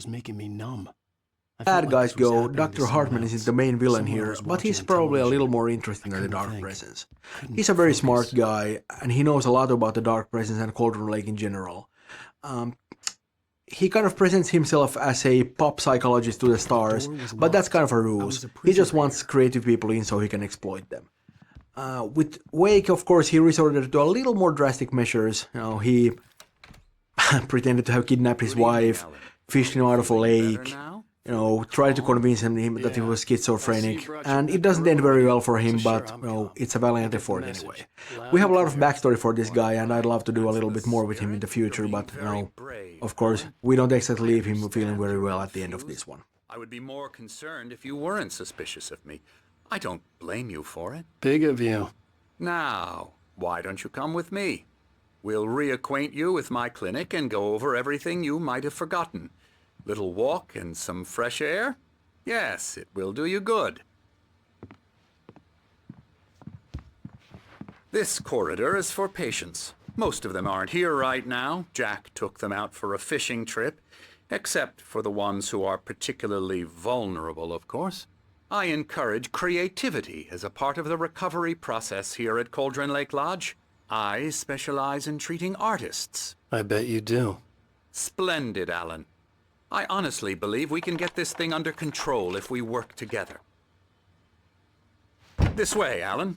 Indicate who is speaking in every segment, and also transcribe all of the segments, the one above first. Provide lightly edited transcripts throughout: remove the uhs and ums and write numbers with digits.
Speaker 1: was making me numb.
Speaker 2: Bad guys go, Dr. Hartman isn't the main villain here, but he's probably a little more interesting than the Dark Presence. He's a very smart guy, and he knows a lot about the Dark Presence and Cauldron Lake in general. He kind of presents himself as a pop psychologist to the stars, but that's kind of a ruse. He just wants creative people in so he can exploit them. With Wake, of course, he resorted to a little more drastic measures. He pretended to have kidnapped his wife, fished him out of a lake, tried to convince him that he was schizophrenic, and it doesn't end very well for him, but, it's a valiant effort anyway. We have a lot of backstory for this guy, and I'd love to do a little bit more with him in the future, but, of course, we don't exactly leave him feeling very well at the end of this one.
Speaker 3: I would be more concerned if you weren't suspicious of me. I don't blame you for it.
Speaker 1: Big of you.
Speaker 3: Now, why don't you come with me? We'll reacquaint you with my clinic and go over everything you might have forgotten. Little walk and some fresh air? Yes, it will do you good. This corridor is for patients. Most of them aren't here right now. Jack took them out for a fishing trip, except for the ones who are particularly vulnerable, of course. I encourage creativity as a part of the recovery process here at Cauldron Lake Lodge. I specialize in treating artists.
Speaker 1: I bet you do.
Speaker 3: Splendid, Alan. I honestly believe we can get this thing under control if we work together. This way, Alan.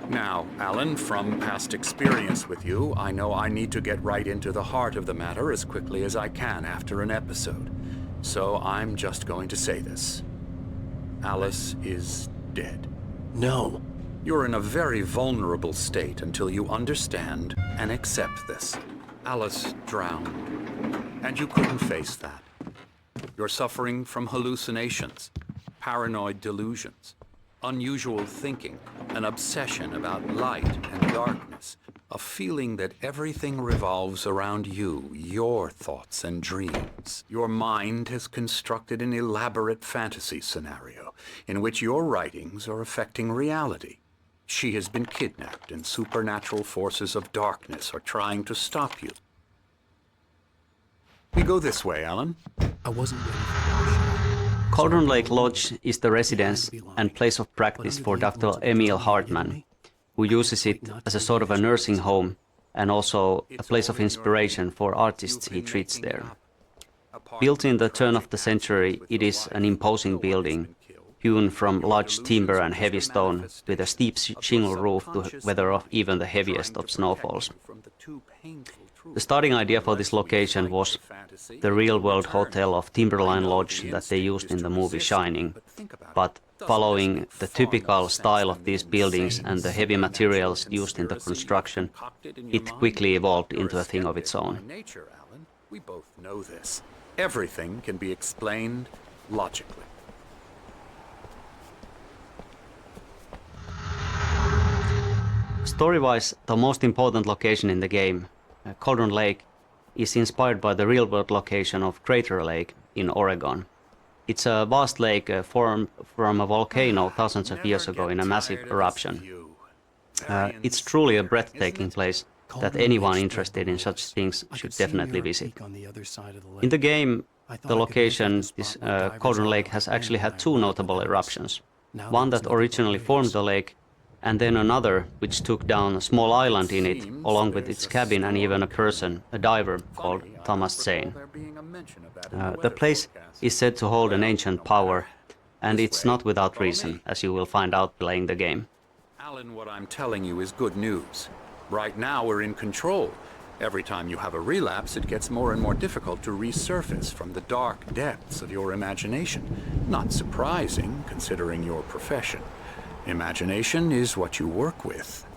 Speaker 3: Now, Alan, from past experience with you, I know I need to get right into the heart of the matter as quickly as I can after an episode. So I'm just going to say this. Alice is dead.
Speaker 1: No.
Speaker 3: You're in a very vulnerable state until you understand and accept this. Alice drowned, and you couldn't face that. You're suffering from hallucinations, paranoid delusions, unusual thinking, an obsession about light and darkness, a feeling that everything revolves around you, your thoughts and dreams. Your mind has constructed an elaborate fantasy scenario in which your writings are affecting reality. She has been kidnapped and supernatural forces of darkness are trying to stop you. We go this way, Alan.
Speaker 1: I wasn't ready for
Speaker 4: Cauldron Lake Lodge is the residence and place of practice for Dr. Emil Hartman, who uses it as a sort of a nursing home and also a place of inspiration for artists he treats there. Built in the turn of the century, it is an imposing building, hewn from large timber and heavy stone, with a steep shingle roof to weather off even the heaviest of snowfalls. The starting idea for this location was the real-world hotel of Timberline Lodge that they used in the movie Shining, but following the typical style of these buildings and the heavy materials used in the construction, it quickly evolved into a thing of its own.
Speaker 3: Nature, Alan. We both know this. Everything can be explained logically.
Speaker 4: Story-wise, the most important location in the game, Cauldron Lake, is inspired by the real-world location of Crater Lake in Oregon. It's a vast lake formed from a volcano thousands of years ago in a massive eruption. It's truly a breathtaking place that anyone interested in such things should definitely visit. In the game, the location, this Cauldron Lake, has actually had two notable eruptions. One that originally formed the lake, and then another which took down a small island in it, along with its cabin and even a person, a diver called Thomas Zane. The place is said to hold an ancient power, and it's not without reason, as you will find out playing the game.
Speaker 3: Alan, what I'm telling you is good news. Right now we're in control. Every time you have a relapse, it gets more and more difficult to resurface from the dark depths of your imagination. Not surprising, considering your profession. Imagination is what you work with.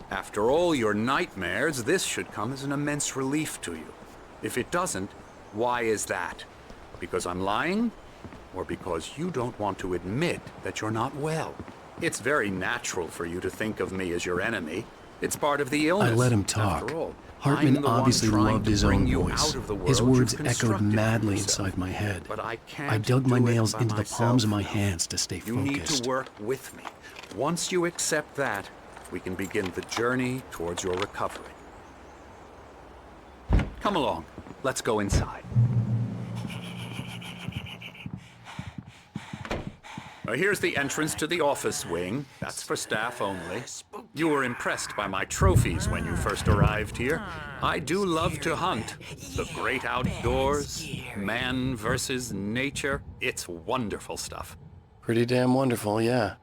Speaker 3: After all your nightmares, this should come as an immense relief to you. If it doesn't, why is that? Because I'm lying? Or because you don't want to admit that you're not well? It's very natural for you to think of me as your enemy. It's part of the illness.
Speaker 1: I let him talk.
Speaker 3: After all,
Speaker 1: Hartman
Speaker 3: the one
Speaker 1: obviously
Speaker 3: trying
Speaker 1: loved
Speaker 3: to
Speaker 1: his
Speaker 3: bring
Speaker 1: own
Speaker 3: you
Speaker 1: voice.
Speaker 3: out of the
Speaker 1: His
Speaker 3: world
Speaker 1: words
Speaker 3: you've
Speaker 1: echoed
Speaker 3: constructed
Speaker 1: madly
Speaker 3: for yourself.
Speaker 1: inside my head.
Speaker 3: But I can't
Speaker 1: I dug my
Speaker 3: do it
Speaker 1: nails
Speaker 3: by
Speaker 1: into the
Speaker 3: myself.
Speaker 1: palms of my hands to stay
Speaker 3: You need
Speaker 1: focused.
Speaker 3: to work with me. Once you accept that, we can begin the journey towards your recovery. Come along. Let's go inside. Here's the entrance to the office wing. That's for staff only. You were impressed by my trophies when you first arrived here. I do love to hunt. The great outdoors, man versus nature. It's wonderful stuff.
Speaker 1: Pretty damn wonderful, yeah.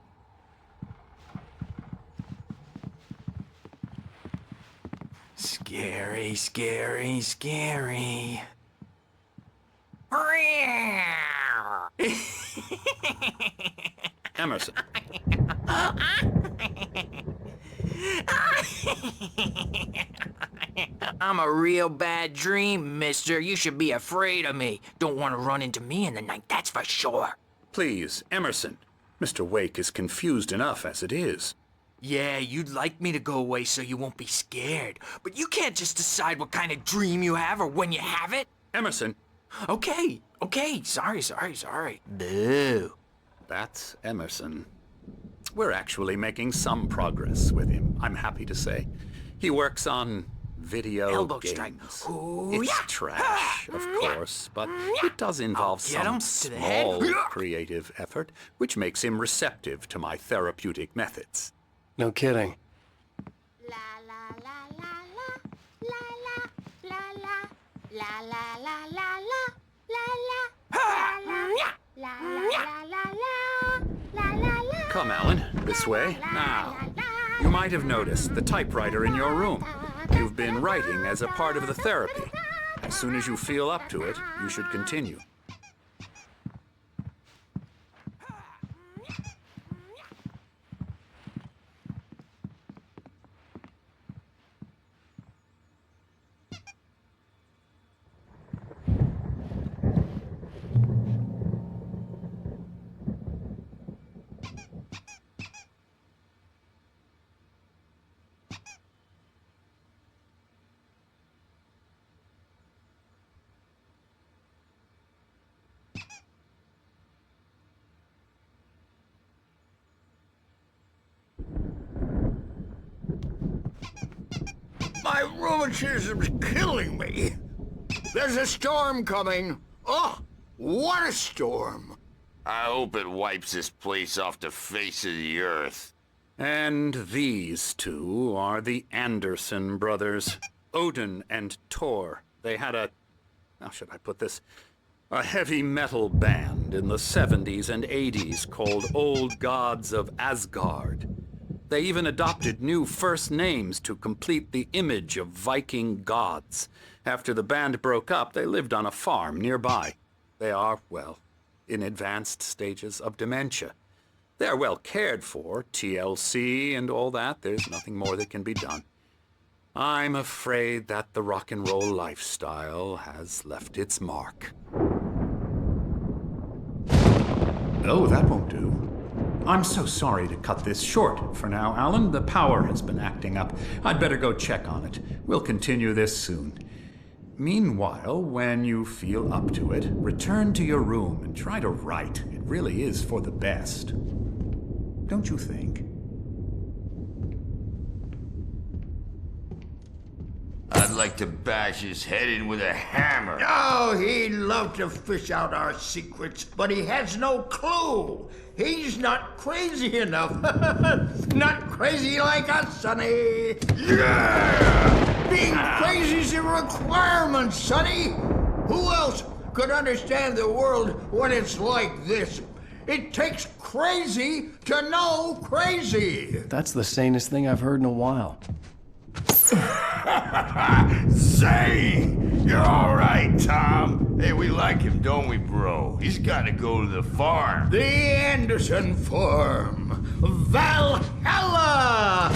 Speaker 5: Scary, scary, scary.
Speaker 3: Emerson.
Speaker 5: I'm a real bad dream, mister. You should be afraid of me. Don't want to run into me in the night, that's for sure.
Speaker 3: Please, Emerson. Mr. Wake is confused enough as it is.
Speaker 5: Yeah, you'd like me to go away so you won't be scared. But you can't just decide what kind of dream you have or when you have it.
Speaker 3: Emerson.
Speaker 5: Okay, sorry. Boo.
Speaker 3: That's Emerson. We're actually making some progress with him, I'm happy to say. He works on video
Speaker 5: Elbow
Speaker 3: games.
Speaker 5: strike. Ooh,
Speaker 3: It's
Speaker 5: yeah.
Speaker 3: trash, of course, but it does involve
Speaker 5: I'll get
Speaker 3: some
Speaker 5: him to the head.
Speaker 3: small creative effort, which makes him receptive to my therapeutic methods.
Speaker 1: No kidding.
Speaker 6: La la la la la la la la la la la la la
Speaker 3: Come, Alan, this way. Now, you might have noticed the typewriter in your room. You've been writing as a part of the therapy. As soon as you feel up to it, you should continue.
Speaker 7: My rheumatism's killing me. There's a storm coming. Oh, what a storm.
Speaker 8: I hope it wipes this place off the face of the earth.
Speaker 3: And these two are the Anderson brothers, Odin and Thor. They had how should I put this? A heavy metal band in the 70s and 80s called Old Gods of Asgard. They even adopted new first names to complete the image of Viking gods. After the band broke up, they lived on a farm nearby. They are, well, in advanced stages of dementia. They're well cared for, TLC and all that. There's nothing more that can be done. I'm afraid that the rock and roll lifestyle has left its mark.
Speaker 9: Oh, that won't do. I'm so sorry to cut this short for now, Alan. The power has been acting up. I'd better go check on it. We'll continue this soon. Meanwhile, when you feel up to it, return to your room and try to write. It really is for the best. Don't you think?
Speaker 8: I'd like to bash his head in with a hammer.
Speaker 7: Oh, he'd love to fish out our secrets, but he has no clue. He's not crazy enough. Not crazy like us, Sonny. Yeah! Being crazy's a requirement, Sonny. Who else could understand the world when it's like this? It takes crazy to know crazy.
Speaker 1: That's the sanest thing I've heard in a while.
Speaker 8: Zane! You're all right, Tom. Hey, we like him, don't we, bro? He's got to go to the farm.
Speaker 7: The Anderson Farm. Valhalla!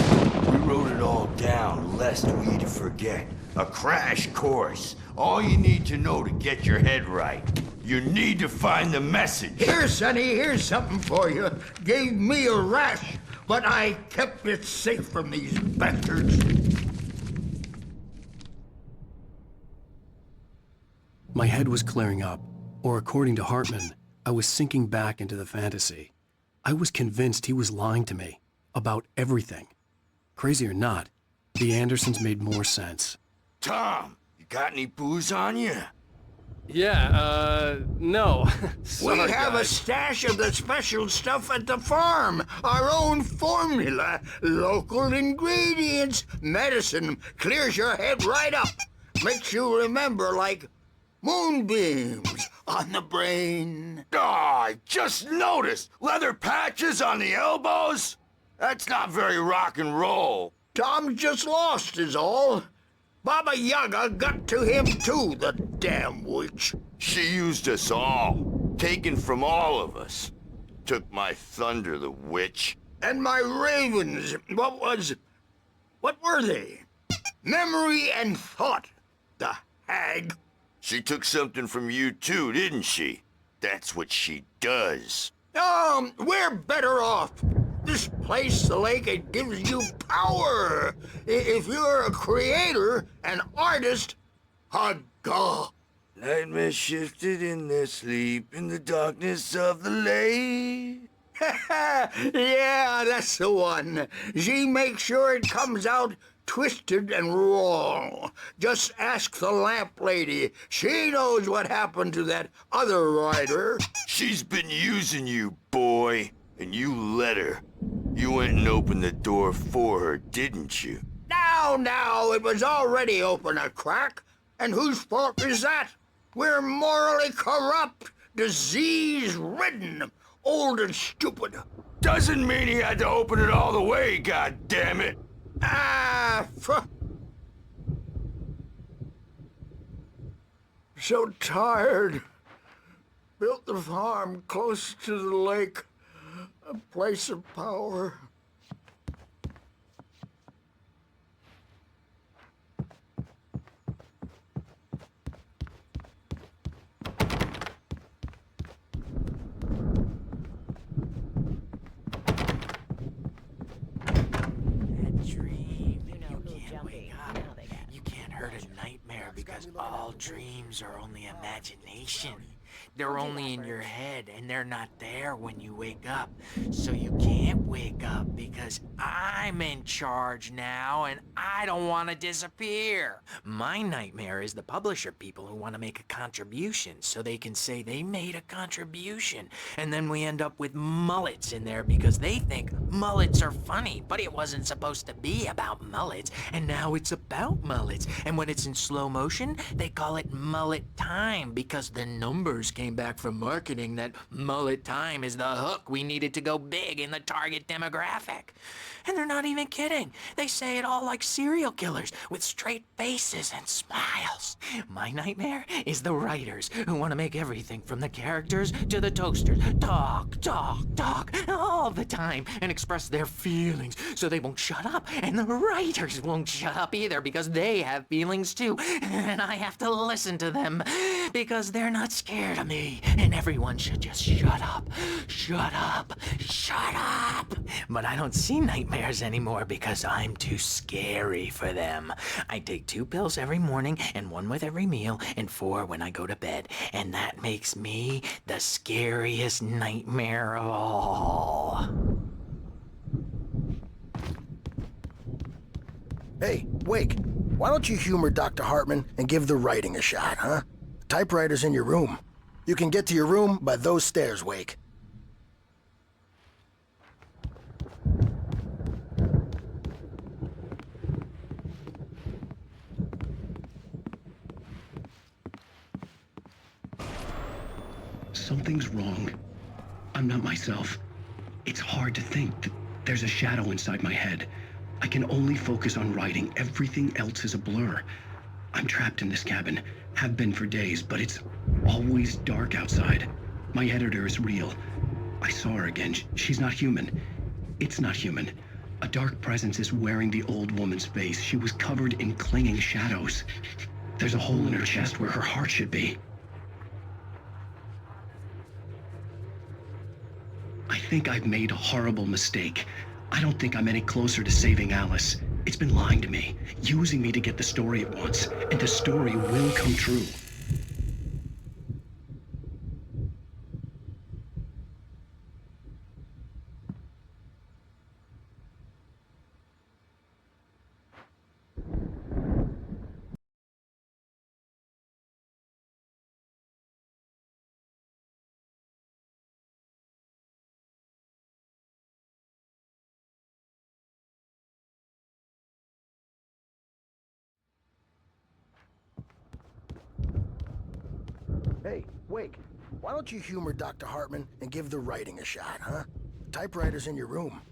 Speaker 8: We wrote it all down, lest we forget. A crash course. All you need to know to get your head right. You need to find the message.
Speaker 7: Here, Sonny, here's something for you. Gave me a rash, but I kept it safe from these bastards.
Speaker 1: head was clearing up, or according to Hartman, I was sinking back into the fantasy. I was convinced he was lying to me about everything. Crazy or not, the Andersons made more sense.
Speaker 8: Tom, you got any booze on you?
Speaker 1: Yeah, no.
Speaker 7: We have a stash of the special stuff at the farm. Our own formula. Local ingredients. Medicine clears your head right up. Makes you remember like moonbeams on the brain.
Speaker 8: Oh, I just noticed. Leather patches on the elbows? That's not very rock and roll.
Speaker 7: Tom just lost is all. Baba Yaga got to him too, the damn witch.
Speaker 8: She used us all. Taken from all of us. Took my thunder, the witch.
Speaker 7: And my ravens, what were they? Memory and thought, the hag.
Speaker 8: She took something from you too, didn't she? That's what she does.
Speaker 7: We're better off. This place, the lake, it gives you power. If you're a creator, an artist, a god.
Speaker 8: Nightmares shifted in their sleep in the darkness of the lake.
Speaker 7: Yeah, that's the one. She makes sure it comes out twisted and wrong. Just ask the lamp lady. She knows what happened to that other rider.
Speaker 8: She's been using you, boy, and you let her. You went and opened the door for her, didn't you?
Speaker 7: Now, it was already open a crack. And whose fault is that? We're morally corrupt, disease-ridden, old and stupid.
Speaker 8: Doesn't mean he had to open it all the way, goddammit.
Speaker 7: So tired. Built the farm close to the lake. A place of power.
Speaker 5: Because all dreams are only imagination. They're only in your head, and they're not there when you wake up. So you can't wake up because I'm in charge now, and I don't want to disappear. My nightmare is the publisher people who want to make a contribution so they can say they made a contribution. And then we end up with mullets in there because they think mullets are funny, but it wasn't supposed to be about mullets, and now it's about mullets. And when it's in slow motion, they call it mullet time because the numbers came back from marketing that mullet time is the hook we needed to go big in the target demographic. And they're not even kidding. They say it all like serial killers with straight faces and smiles. My nightmare is the writers who want to make everything from the characters to the toasters talk all the time and express their feelings so they won't shut up, and the writers won't shut up either because they have feelings too, and I have to listen to them because they're not scared of me, and everyone should just shut up. But I don't see nightmares anymore because I'm too scary for them. I take 2 pills every morning and 1 with every meal and 4 when I go to bed, and that makes me the scariest nightmare of all.
Speaker 10: Hey, Wake, why don't you humor Dr. Hartman and give the writing a shot, huh? The typewriter's in your room. You can get to your room by those stairs, Wake.
Speaker 1: Something's wrong. I'm not myself. It's hard to think that there's a shadow inside my head. I can only focus on writing. Everything else is a blur. I'm trapped in this cabin. Have been for days, but it's always dark outside. My editor is real. I saw her again. She's not human. It's not human. A dark presence is wearing the old woman's face. She was covered in clinging shadows. There's a hole in her chest where her heart should be. I think I've made a horrible mistake. I don't think I'm any closer to saving Alice. It's been lying to me, using me to get the story it wants, and the story will come true.
Speaker 10: Hey, Wake, why don't you humor Dr. Hartman and give the writing a shot, huh? Typewriter's in your room.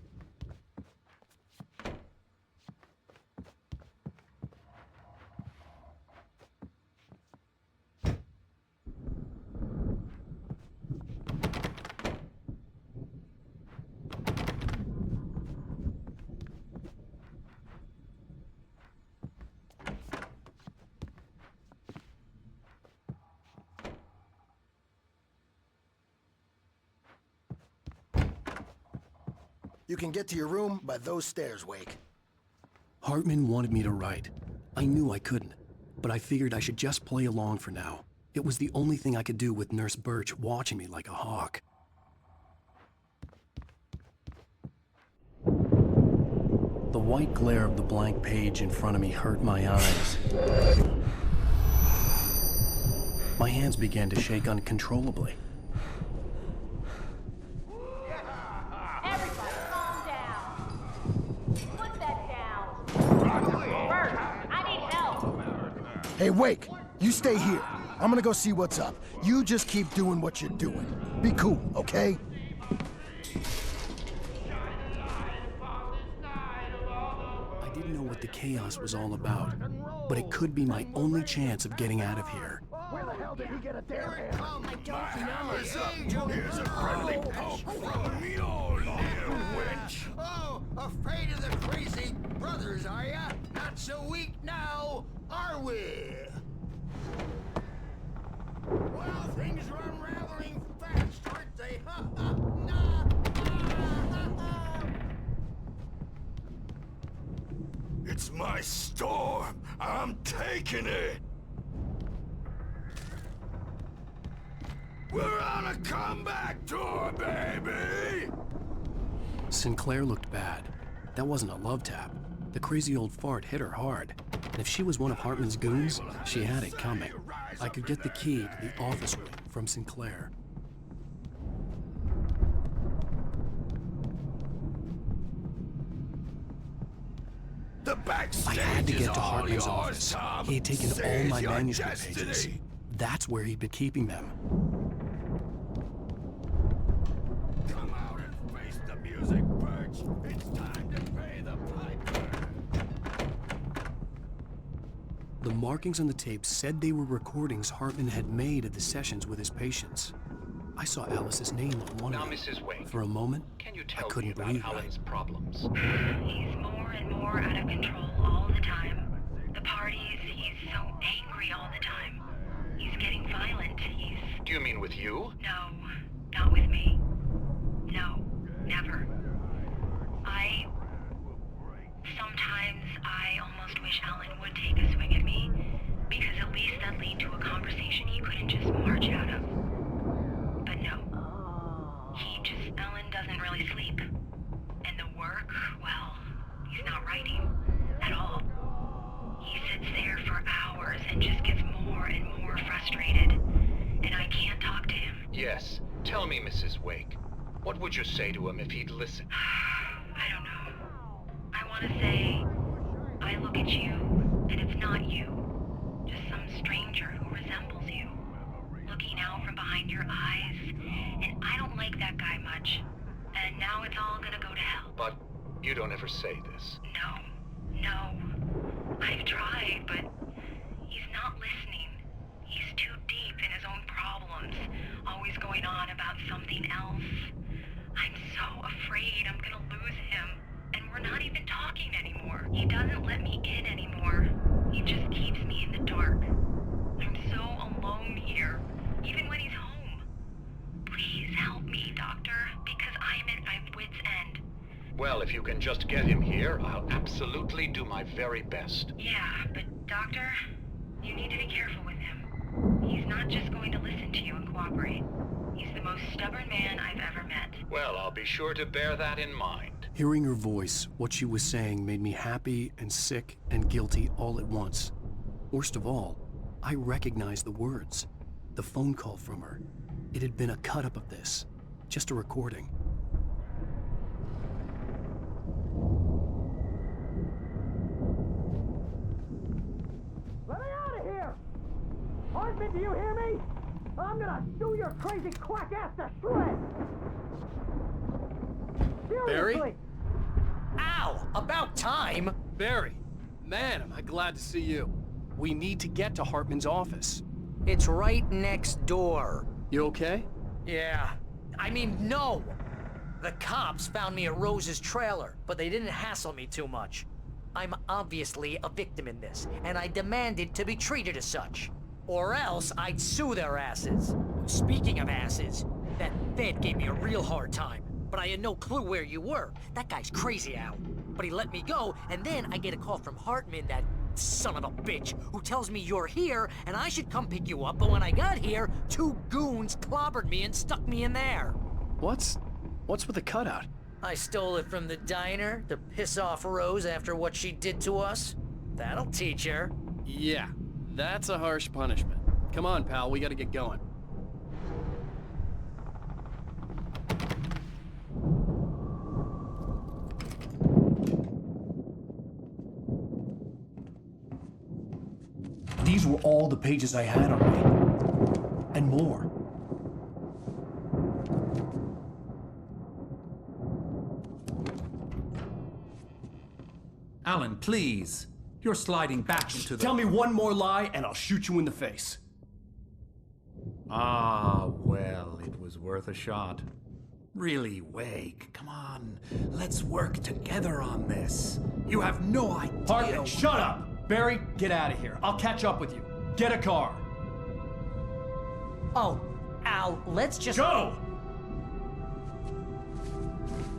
Speaker 10: You can get to your room by those stairs, Wake.
Speaker 1: Hartman wanted me to write. I knew I couldn't, but I figured I should just play along for now. It was the only thing I could do with Nurse Birch watching me like a hawk. The white glare of the blank page in front of me hurt my eyes. My hands began to shake uncontrollably.
Speaker 6: Everybody, calm down. Put that down. Bert, I need help.
Speaker 10: Hey, Wake, you stay here. I'm gonna go see what's up. You just keep doing what you're doing. Be cool, okay?
Speaker 1: I didn't know what the chaos was all about, but it could be my only chance of getting out of here.
Speaker 10: Where the hell did he get a damn hand?
Speaker 6: I don't know.
Speaker 8: Here's a friendly poke from me, old little witch.
Speaker 7: Oh, afraid of the crazy brothers, are ya? Not so weak now, are we? Well, things are unraveling fast, aren't they? Ha ha! Nah!
Speaker 8: It's my storm. I'm taking it. We're on a comeback tour, baby!
Speaker 1: Sinclair looked bad. That wasn't a love tap. The crazy old fart hit her hard. And if she was one of Hartman's goons, she had it coming. I could get the key to the office room from Sinclair.
Speaker 8: The backstage
Speaker 1: I had to
Speaker 8: is
Speaker 1: get to
Speaker 8: all
Speaker 1: Hartman's
Speaker 8: yours,
Speaker 1: office.
Speaker 8: Tom.
Speaker 1: He had taken all
Speaker 8: Seize
Speaker 1: my
Speaker 8: your
Speaker 1: manuscript
Speaker 8: destiny.
Speaker 1: pages. That's where he'd been keeping them.
Speaker 8: Come out and face the music, Birch. It's time to pay the piper.
Speaker 1: The markings on the tape said they were recordings Hartman had made of the sessions with his patients. I saw Alice's name on one
Speaker 3: Now,
Speaker 1: of them.
Speaker 3: Mrs. Wake,
Speaker 1: For a moment,
Speaker 3: can you
Speaker 1: I
Speaker 3: tell me
Speaker 1: couldn't
Speaker 3: about
Speaker 1: believe
Speaker 3: Alan's
Speaker 1: it.
Speaker 3: problems?
Speaker 11: He's more and more out of control all the time. The parties, he's so angry all the time. He's getting violent.
Speaker 3: Do you mean with you?
Speaker 11: No, not with me. No, never. Sometimes I almost wish Alan would take a swing at me, because at least that'd lead to a conversation he couldn't just march out of. But no. Alan doesn't really sleep. And the work, well, he's not writing at all. He sits there for hours and just gets more and more frustrated. And I can't talk to him.
Speaker 3: Yes. Tell me, Mrs. Wake. What would you say to him if he'd listen?
Speaker 11: I don't know. I want to say, I look at you, and it's not you. Just some stranger who resembles you. Looking out from behind your eyes. And I don't like that guy much. And now it's all gonna go to hell.
Speaker 3: But you don't ever say this.
Speaker 11: No. I've tried, but he's not listening. He's too deep in his own problems, always going on about something else. I'm so afraid I'm gonna lose him, and we're not even talking anymore. He doesn't let me in anymore. He just keeps me in the dark. I'm so alone here, even when he's home. Please help me, Doctor, because I'm at my wit's end.
Speaker 3: Well, if you can just get him here, I'll absolutely do my very best.
Speaker 11: Yeah, but Doctor, you need to be careful with him. He's not just going to listen to you and cooperate. He's the most stubborn man I've ever met.
Speaker 3: Well, I'll be sure to bear that in mind.
Speaker 1: Hearing her voice, what she was saying made me happy and sick and guilty all at once. Worst of all, I recognized the words. The phone call from her. It had been a cut-up of this. Just a recording.
Speaker 10: Let me out of here! Hartman, do you hear me?
Speaker 12: I'm gonna chew your crazy quack ass to shreds! Seriously!
Speaker 13: Barry?
Speaker 12: Ow! About time!
Speaker 13: Barry, man, am I glad to see you. We need to get to Hartman's office.
Speaker 12: It's right next door.
Speaker 13: You okay?
Speaker 12: Yeah. I mean, no! The cops found me at Rose's trailer, but they didn't hassle me too much. I'm obviously a victim in this, and I demanded to be treated as such. Or else I'd sue their asses. Speaking of asses, that Fed gave me a real hard time, but I had no clue where you were. That guy's crazy, Al. But he let me go, and then I get a call from Hartman, that son of a bitch, who tells me you're here, and I should come pick you up, but when I got here, 2 goons clobbered me and stuck me in there.
Speaker 13: What's with the cutout?
Speaker 12: I stole it from the diner to piss off Rose after what she did to us. That'll teach her.
Speaker 13: Yeah, that's a harsh punishment. Come on, pal, we gotta get going.
Speaker 1: These were all the pages I had on me. And more.
Speaker 9: Alan, please. You're sliding back into the...
Speaker 1: Tell me one more lie and I'll shoot you in the face.
Speaker 9: Ah, well, it was worth a shot. Really, Wake, come on. Let's work together on this. You have no idea...
Speaker 1: Hartman, shut up! Barry, get out of here. I'll catch up with you. Get a car.
Speaker 12: Oh, Al, let's just...
Speaker 1: Go!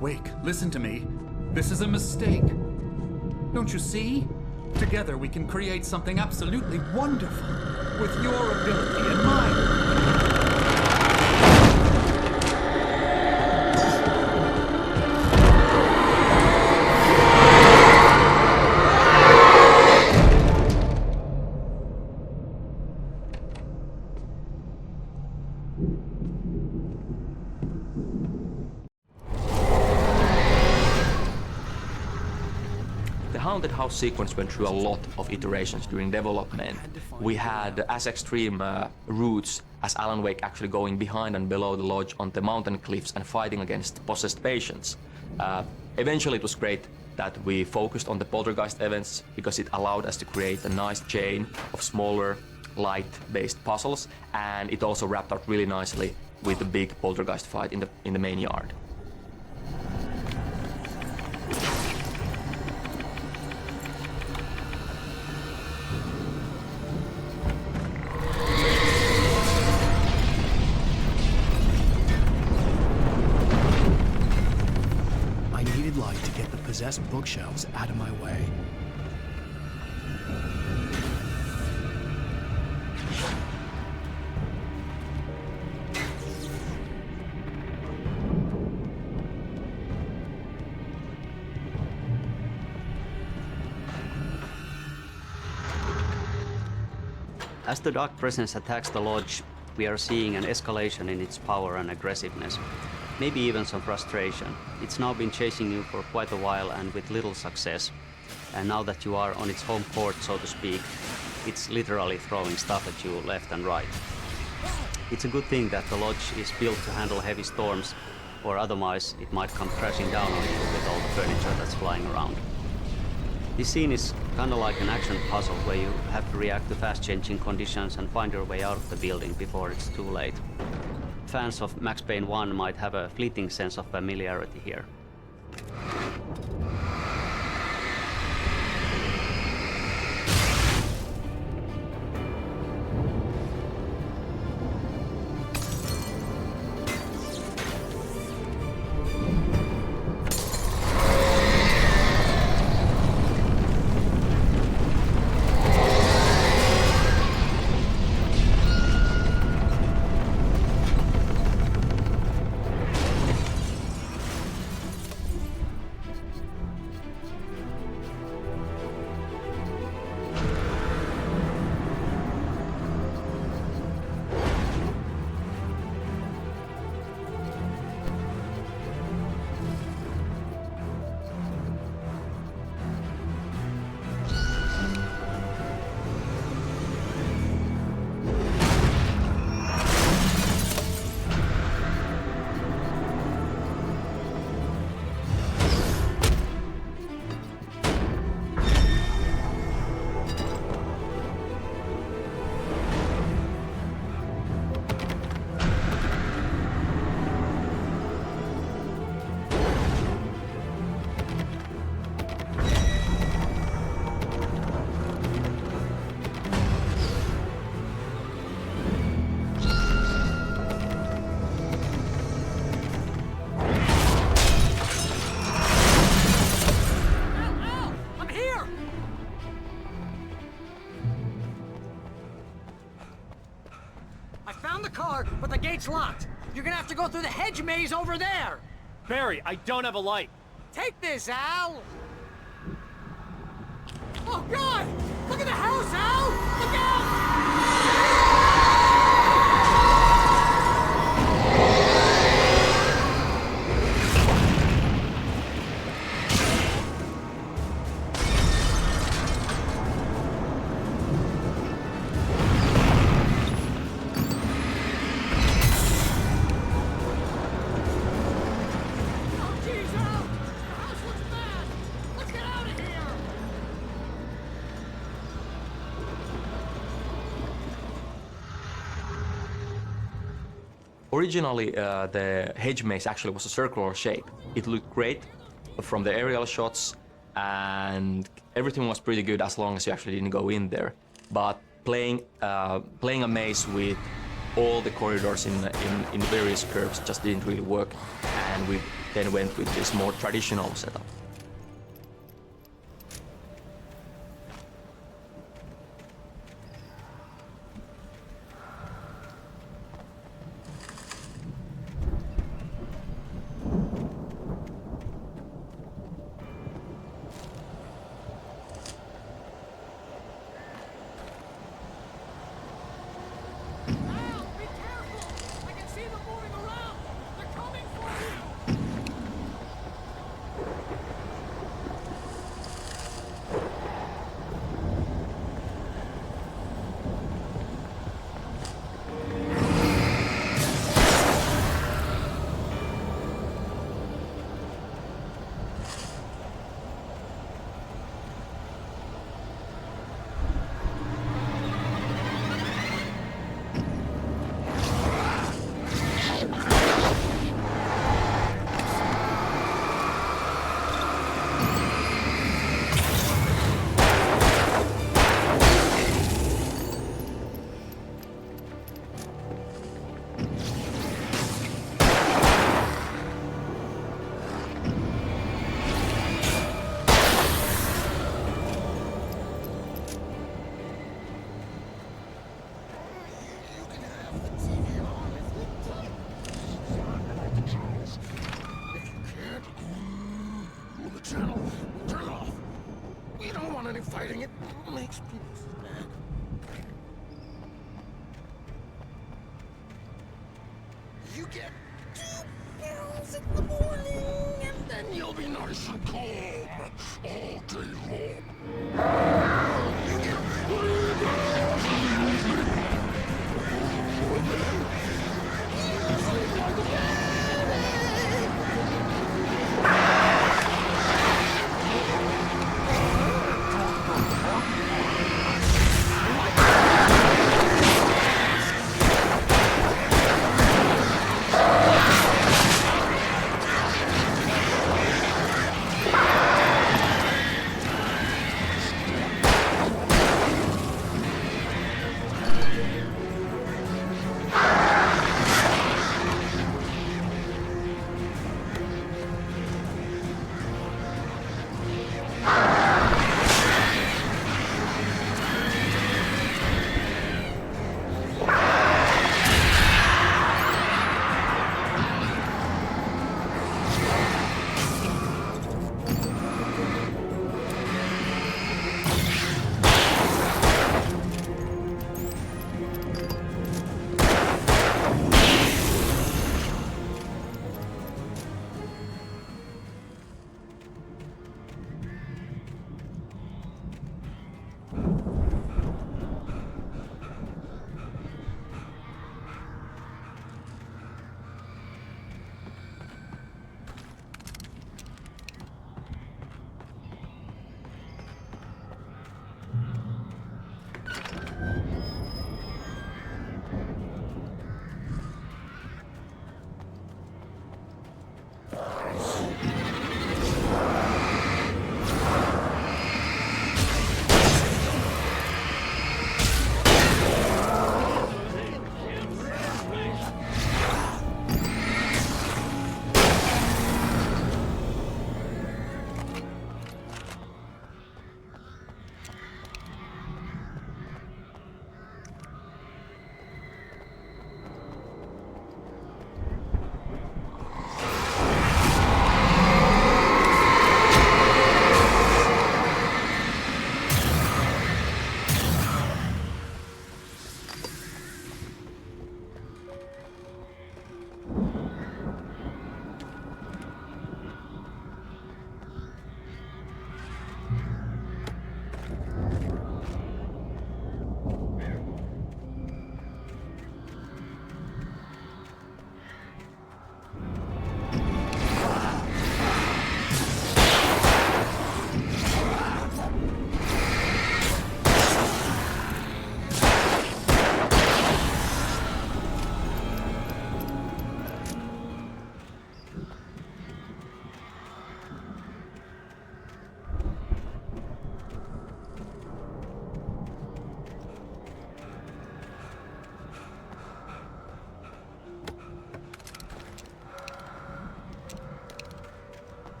Speaker 9: Wake, listen to me. This is a mistake. Don't you see? Together we can create something absolutely wonderful. With your ability and mine.
Speaker 14: The Haunted House sequence went through a lot of iterations during development. We had as extreme routes as Alan Wake actually going behind and below the lodge on the mountain cliffs and fighting against possessed patients. Eventually it was great that we focused on the poltergeist events because it allowed us to create a nice chain of smaller, light-based puzzles, and it also wrapped up really nicely with the big poltergeist fight in the main yard.
Speaker 1: Light to get the possessed bookshelves out of my way.
Speaker 4: As the Dark Presence attacks the lodge, we are seeing an escalation in its power and aggressiveness. Maybe even some frustration. It's now been chasing you for quite a while and with little success. And now that you are on its home court, so to speak, it's literally throwing stuff at you left and right. It's a good thing that the lodge is built to handle heavy storms, or otherwise it might come crashing down on you with all the furniture that's flying around. This scene is kinda like an action puzzle where you have to react to fast-changing conditions and find your way out of the building before it's too late. Fans of Max Payne 1 might have a fleeting sense of familiarity here.
Speaker 12: go through the hedge maze over there.
Speaker 13: Barry, I don't have a light.
Speaker 12: Take this, Al. Oh, God! Look at the house, Al! Look out! Oh, geez, Al! The house looks bad! Let's get out of here!
Speaker 14: Originally, the hedge maze actually was a circular shape. It looked great from the aerial shots, and everything was pretty good as long as you actually didn't go in there. But playing a maze with all the corridors in various curves just didn't really work, and we then went with this more traditional setup.
Speaker 12: Al, be careful! I can see them moving around! They're coming for you!
Speaker 10: Move the channel. Turn it off. We don't want any fighting. It makes people mad. You get 2 pills in the morning, and then you'll be nice and calm all day long. You get 3 pills, and then you sleep like a baby.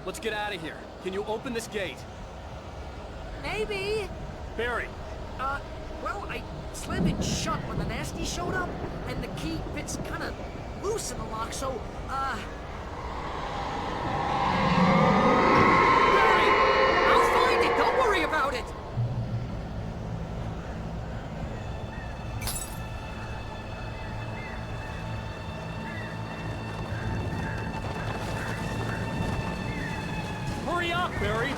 Speaker 13: Let's get out of here. Can you open this gate?
Speaker 12: Maybe.
Speaker 13: Barry!
Speaker 12: Well, I slammed it shut when the nasty showed up, and the key fits kind of loose in the lock, so, Barry! I'll find it! Don't worry about it!
Speaker 13: Hurry up, Barry!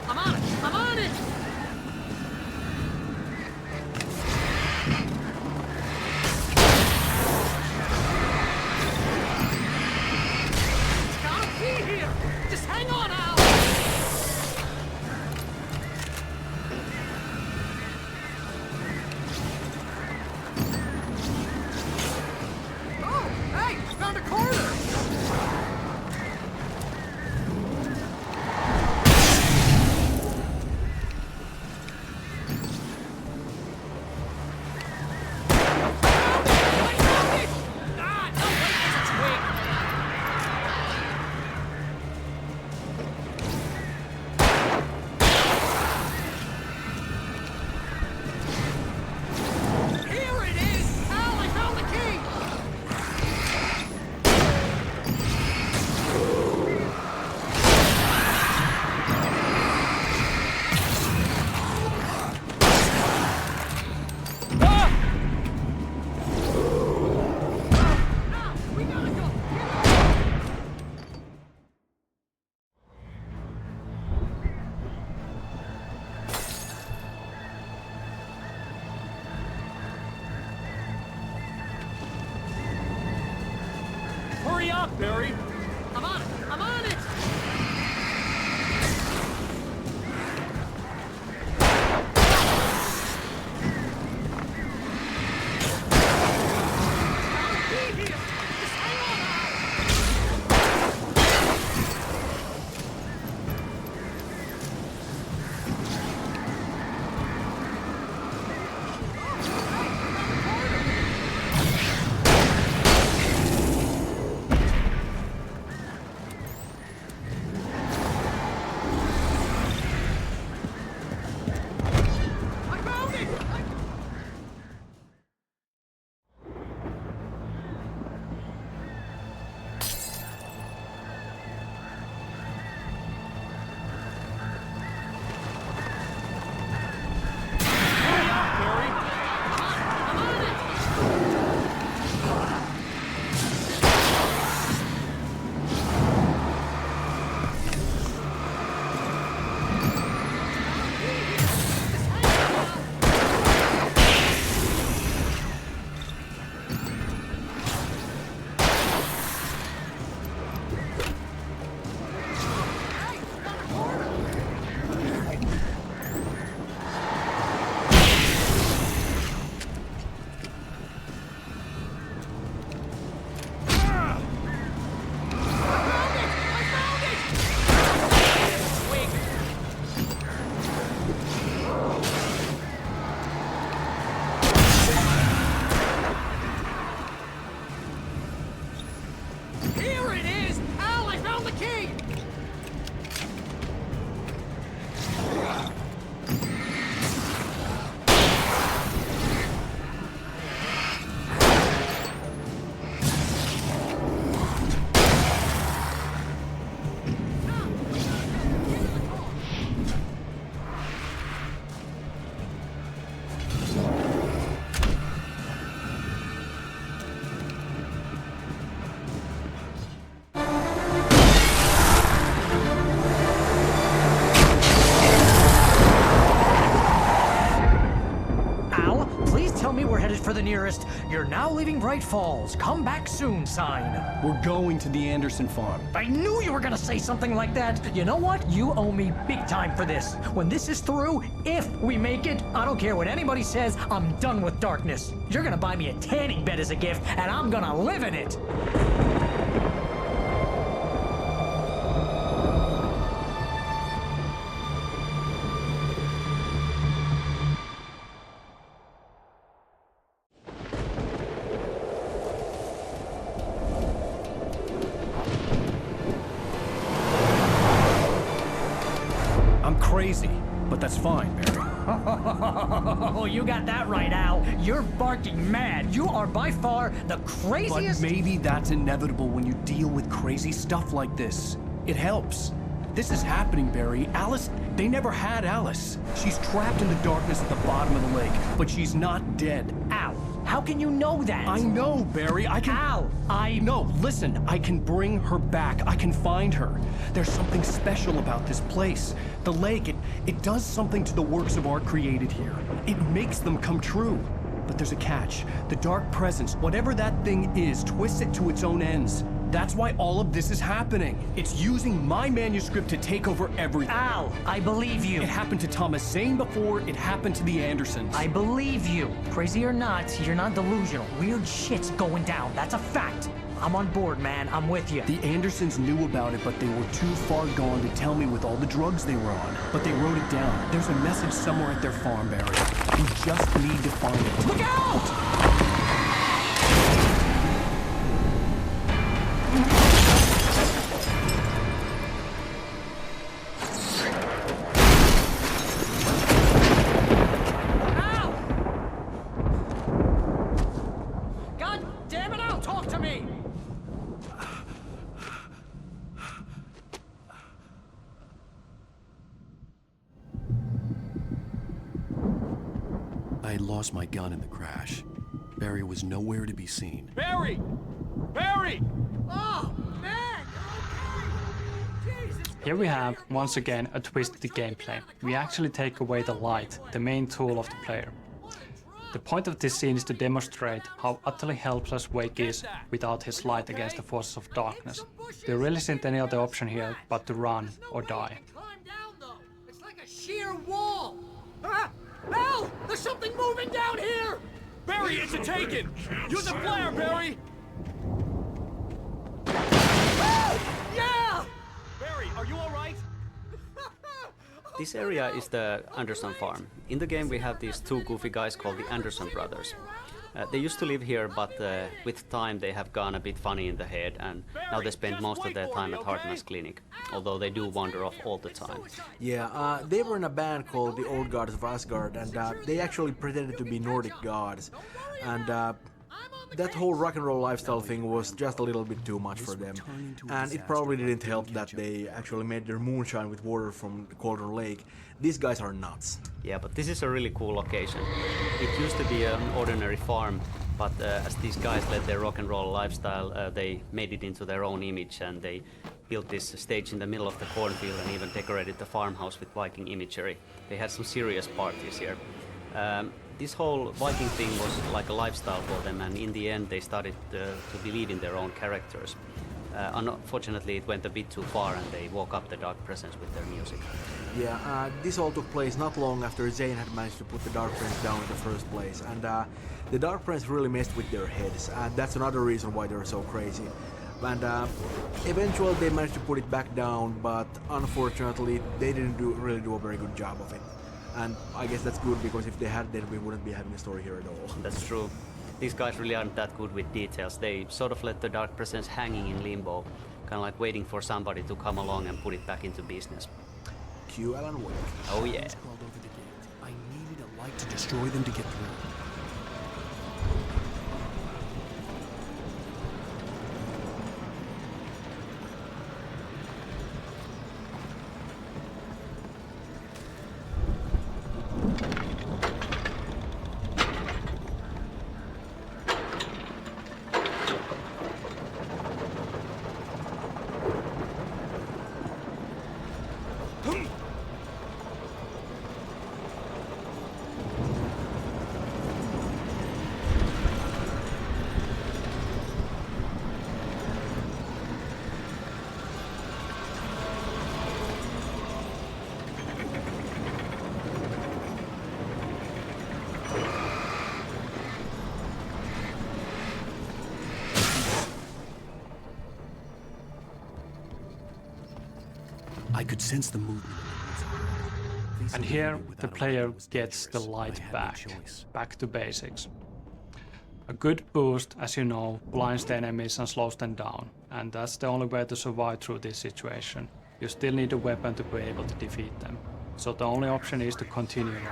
Speaker 12: I'm on it! I'm on it! It's gotta be here! Just hang on, Al! Oh, hey! I found a corner! Here it is! Al, I found the key! Al, we gotta go!
Speaker 13: Hurry up, Barry!
Speaker 12: I'm on it! I'm on it! I'll be here! Just hang on, Al! I found it!
Speaker 13: Hurry up, Barry!
Speaker 12: I'm on it! Here it is! Al, I found the key! Al, please tell me we're headed for the nearest "You're now leaving Bright Falls. Come back soon" sign.
Speaker 13: We're going to the Anderson farm.
Speaker 12: I knew you were gonna say something like that. You know what? You owe me big time for this. When this is through, if we make it, I don't care what anybody says, I'm done with darkness. You're gonna buy me a tanning bed as a gift, and I'm gonna live in it.
Speaker 13: crazy, but that's fine, Barry.
Speaker 12: Oh, you got that right, Al. You're barking mad. You are by far the craziest...
Speaker 13: But maybe that's inevitable when you deal with crazy stuff like this. It helps. This is happening, Barry. Alice, they never had Alice. She's trapped in the darkness at the bottom of the lake, but she's not dead.
Speaker 12: Al, how can you know that?
Speaker 13: I know, Barry. I can...
Speaker 12: Al,
Speaker 13: No, listen. I can bring her back. I can find her. There's something special about this place. The lake, it does something to the works of art created here. It makes them come true. But there's a catch. The dark presence, whatever that thing is, twists it to its own ends. That's why all of this is happening. It's using my manuscript to take over everything.
Speaker 12: Al, I believe you.
Speaker 13: It happened to Thomas Zane before it happened to the Andersons.
Speaker 12: I believe you. Crazy or not, you're not delusional. Weird shit's going down. That's a fact. I'm on board, man. I'm with you.
Speaker 13: The Andersons knew about it, but they were too far gone to tell me with all the drugs they were on. But they wrote it down. There's a message somewhere at their farm, Barry. We just need to find it.
Speaker 12: Look out!
Speaker 1: I had lost my gun in the crash. Barry was nowhere to be seen.
Speaker 13: Barry! Barry!
Speaker 12: Oh, man!
Speaker 15: Here we have, once again, a twist to the gameplay. We actually take away the light, the main tool of the player. The point of this scene is to demonstrate how utterly helpless Wake is without his light against the forces of darkness. There really isn't any other option here but to run or die.
Speaker 12: It's like a sheer wall! Al! There's something moving down here!
Speaker 13: Barry, it's a taken! Use a flare, Barry!
Speaker 12: Yeah!
Speaker 13: Barry, are you alright?
Speaker 4: This area is the Anderson farm. In the game we have these two goofy guys called the Anderson brothers. They used to live here, but with time they have gone a bit funny in the head, and now they spend most of their time at Hartman's clinic, although they do wander off all the time.
Speaker 2: Yeah, they were in a band called the Old Gods of Asgard, and they actually pretended to be Nordic gods. And that whole rock and roll lifestyle thing was just a little bit too much for them. And it probably didn't help that they actually made their moonshine with water from the Cauldron Lake. These guys are nuts.
Speaker 4: Yeah, but this is a really cool location. It used to be an ordinary farm, but as these guys led their rock and roll lifestyle, they made it into their own image, and they built this stage in the middle of the cornfield and even decorated the farmhouse with Viking imagery. They had some serious parties here. This whole Viking thing was like a lifestyle for them, and in the end they started to believe in their own characters. Unfortunately, it went a bit too far, and they woke up the Dark Presence with their music.
Speaker 2: Yeah, this all took place not long after Zane had managed to put the Dark Prince down in the first place, and the Dark Prince really messed with their heads, and that's another reason why they're so crazy. And eventually they managed to put it back down, but unfortunately they didn't really do a very good job of it. And I guess that's good, because if they had, then we wouldn't be having a story here at all.
Speaker 4: That's true. These guys really aren't that good with details. They sort of let the Dark Presence hanging in limbo, kind of like waiting for somebody to come along and put it back into business.
Speaker 2: Cue Alan Wake.
Speaker 4: Oh yeah.
Speaker 1: I needed a light to destroy them to get through. I could sense the movement.
Speaker 15: And here the player gets the light back to basics. A good boost, as you know, blinds the enemies and slows them down, and that's the only way to survive through this situation. You still need a weapon to be able to defeat them. so the only option is to continue running.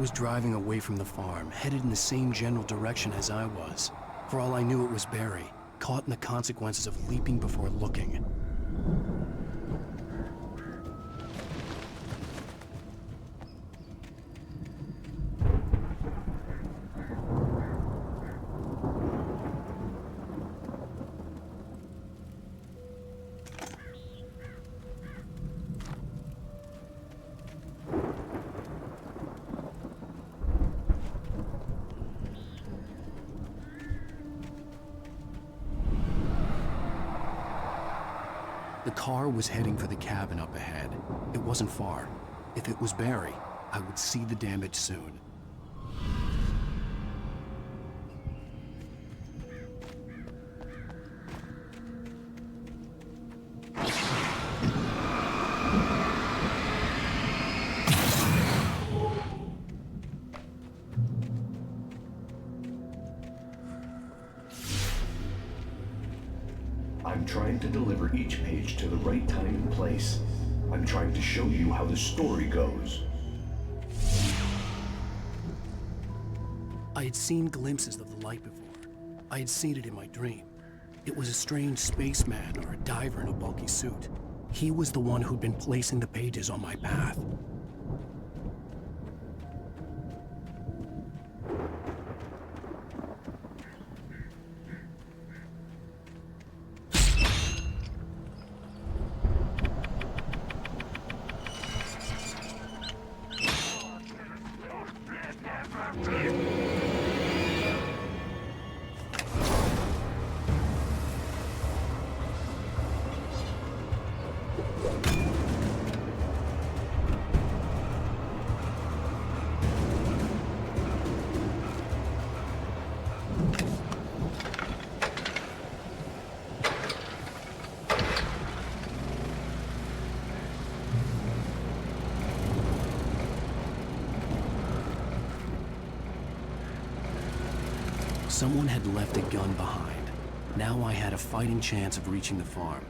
Speaker 13: Was driving away from the farm, headed in the same general direction as I was. For all I knew, it was Barry, caught in the consequences of leaping before looking. The car was heading for the cabin up ahead. It wasn't far. If it was Barry, I would see the damage soon.
Speaker 16: I'm trying to deliver each page to the right time and place. I'm trying to show you how the story goes.
Speaker 13: I had seen glimpses of the light before. I had seen it in my dream. It was a strange spaceman or a diver in a bulky suit. He was the one who'd been placing the pages on my path. Someone had left a gun behind. Now I had a fighting chance of reaching the farm.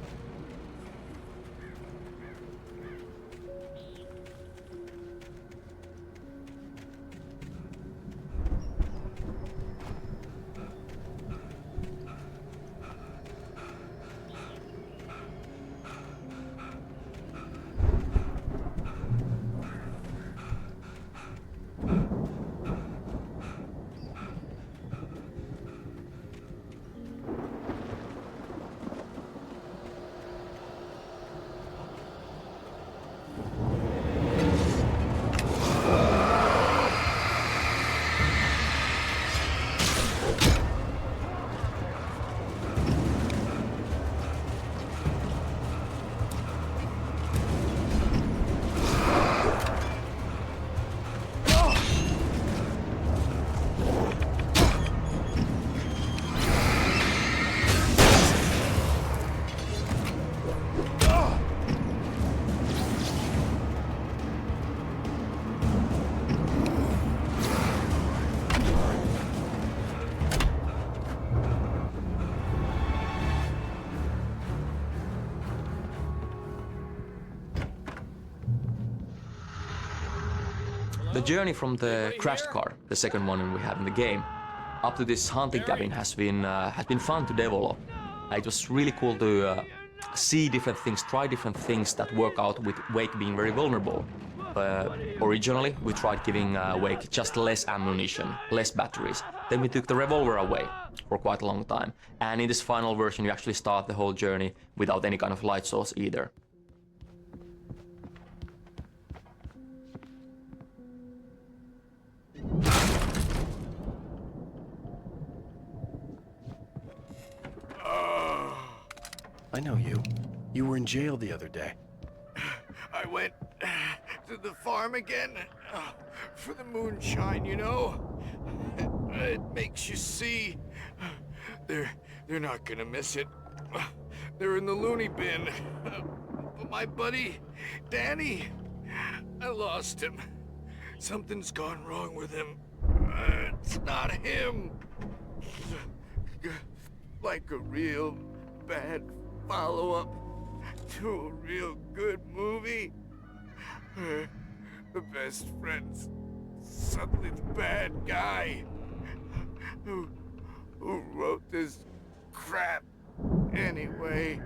Speaker 14: The journey from the crashed car, the second one we have in the game, up to this hunting cabin has been fun to develop. It was really cool to see different things, try different things that work out with Wake being very vulnerable. Originally, we tried giving Wake just less ammunition, less batteries. Then we took the revolver away for quite a long time. And in this final version, you actually start the whole journey without any kind of light source either.
Speaker 17: I know you. You were in jail the other day.
Speaker 10: I went to the farm again for the moonshine, you know? It makes you see. They're not gonna miss it. They're in the loony bin. But my buddy, Danny, I lost him. Something's gone wrong with him. It's not him. Like a real bad follow-up to a real good movie. The best friend's suddenly the bad guy. Who wrote this crap anyway?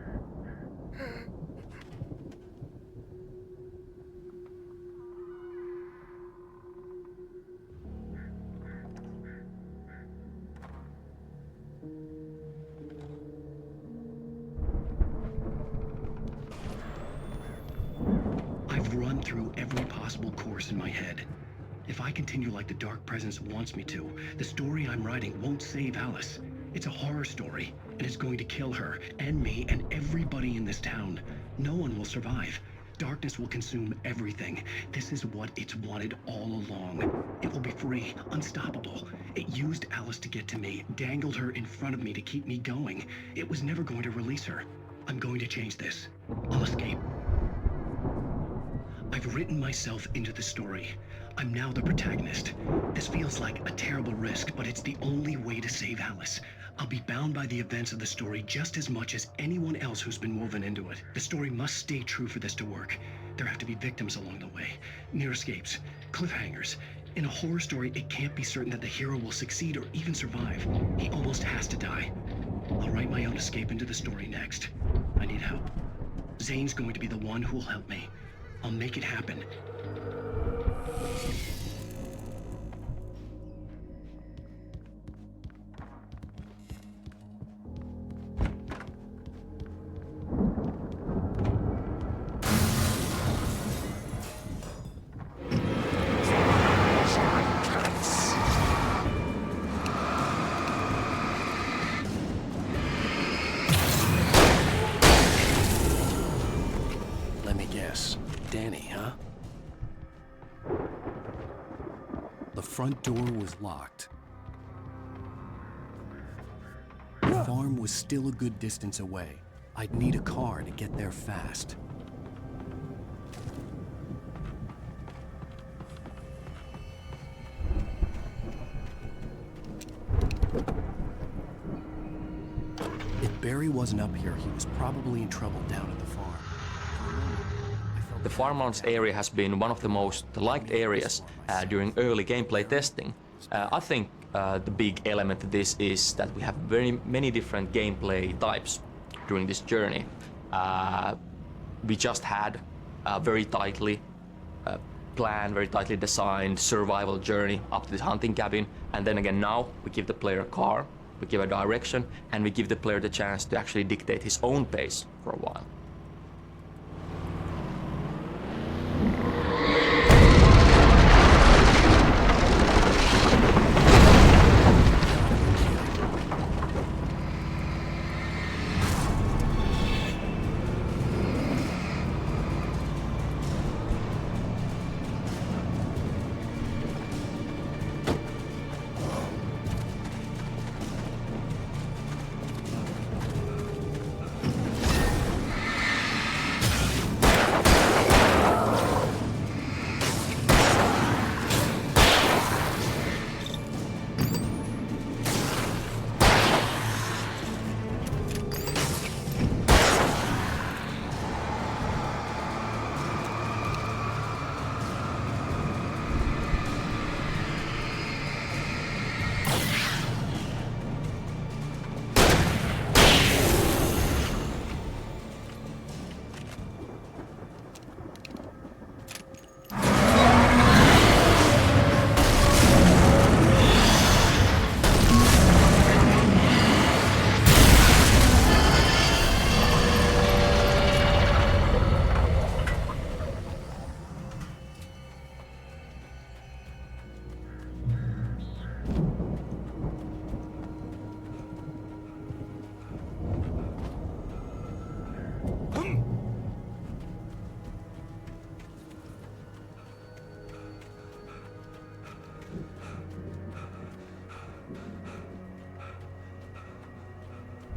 Speaker 1: I've run through every possible course in my head. If I continue like the Dark Presence wants me to, the story I'm writing won't save Alice. It's a horror story, and it's going to kill her, and me, and everybody in this town. No one will survive. Darkness will consume everything. This is what it's wanted all along. It will be free, unstoppable. It used Alice to get to me, dangled her in front of me to keep me going. It was never going to release her. I'm going to change this. I'll escape. I've written myself into the story. I'm now the protagonist. This feels like a terrible risk, but it's the only way to save Alice. I'll be bound by the events of the story just as much as anyone else who's been woven into it. The story must stay true for this to work. There have to be victims along the way, near escapes, cliffhangers. In a horror story, it can't be certain that the hero will succeed or even survive. He almost has to die. I'll write my own escape into the story next. I need help. Zane's going to be the one who will help me. I'll make it happen.
Speaker 17: Let me guess. Danny, huh? The front door was locked. The farm was still a good distance away. I'd need a car to get there fast. If Barry wasn't up here, he was probably in trouble down at the farm.
Speaker 14: The farmlands area has been one of the most liked areas during early gameplay testing. I think the big element to this is that we have very many different gameplay types during this journey. We just had a very tightly planned, very tightly designed survival journey up to this hunting cabin, and then again now we give the player a car, we give a direction, and we give the player the chance to actually dictate his own pace for a while.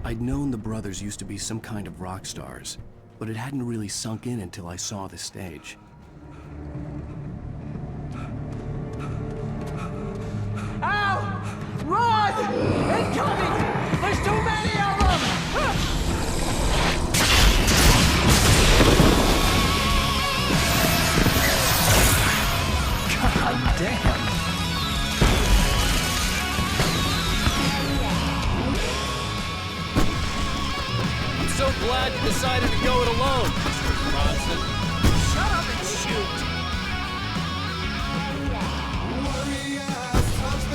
Speaker 17: I'd known the brothers used to be some kind of rock stars, but it hadn't really sunk in until I saw the stage.
Speaker 12: Al! Run! Incoming! There's too many of them!
Speaker 13: God damn.
Speaker 18: I'm so glad you decided to go it alone, Mr. Bronson.
Speaker 12: Shut up and shoot!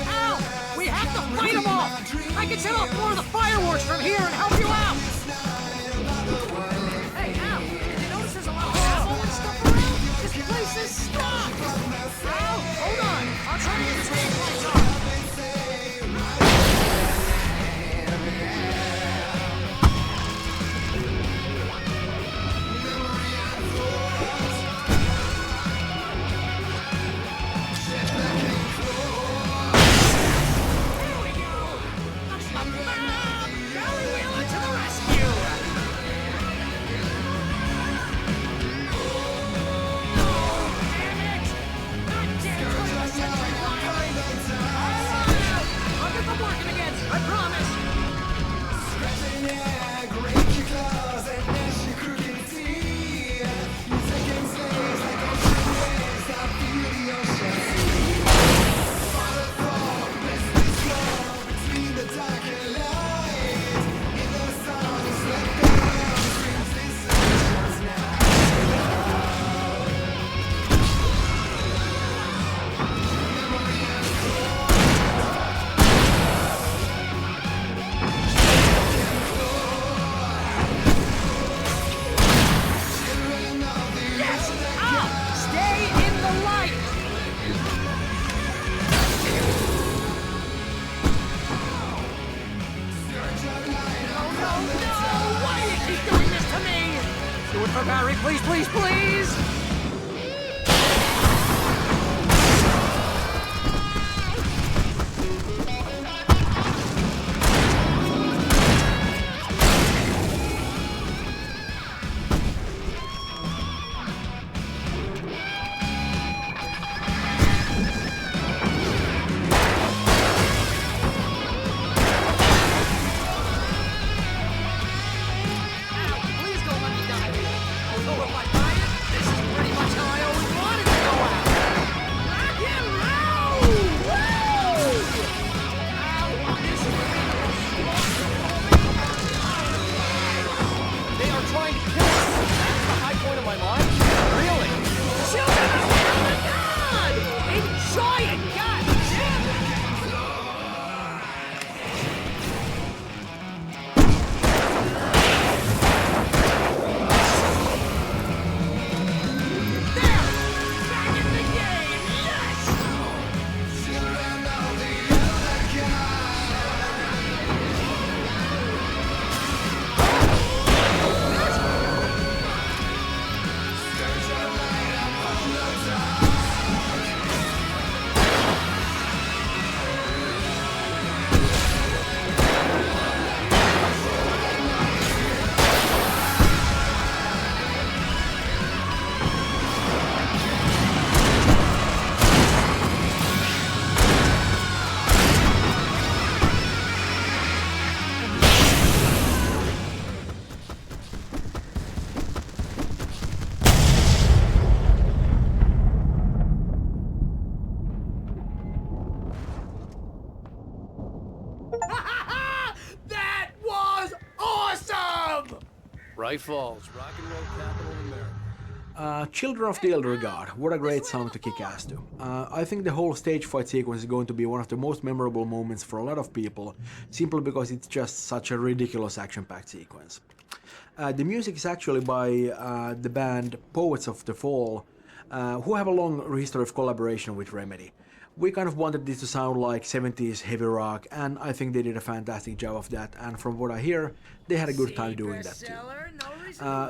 Speaker 12: Al! We have to fight them off! I can set off more of the fireworks from here and help you out! Hey, Al! Did you notice there's a lot of ammo and stuff around? This place is stocked! Al, hold on! I'll try to get the stage lights on! Barry, please, please, please! That was awesome!
Speaker 18: Bright Falls, rock and roll capital of America.
Speaker 2: Children of the Elder God, what a great song to kick ass to. I think the whole stage fight sequence is going to be one of the most memorable moments for a lot of people, simply because it's just such a ridiculous action-packed sequence. The music is actually by the band Poets of the Fall, who have a long history of collaboration with Remedy. We kind of wanted this to sound like 70s heavy rock, and I think they did a fantastic job of that, and from what I hear, they had a good time doing that too.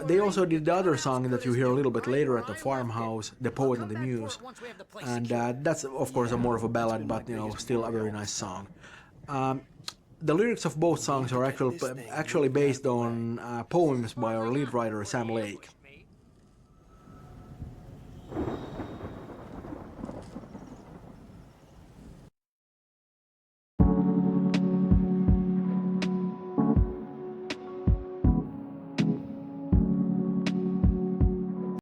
Speaker 2: They also did the other song that you hear a little bit later at the farmhouse, The Poet and the Muse, and that's of course a more of a ballad, but you know, still a very nice song. The lyrics of both songs are actually based on poems by our lead writer Sam Lake.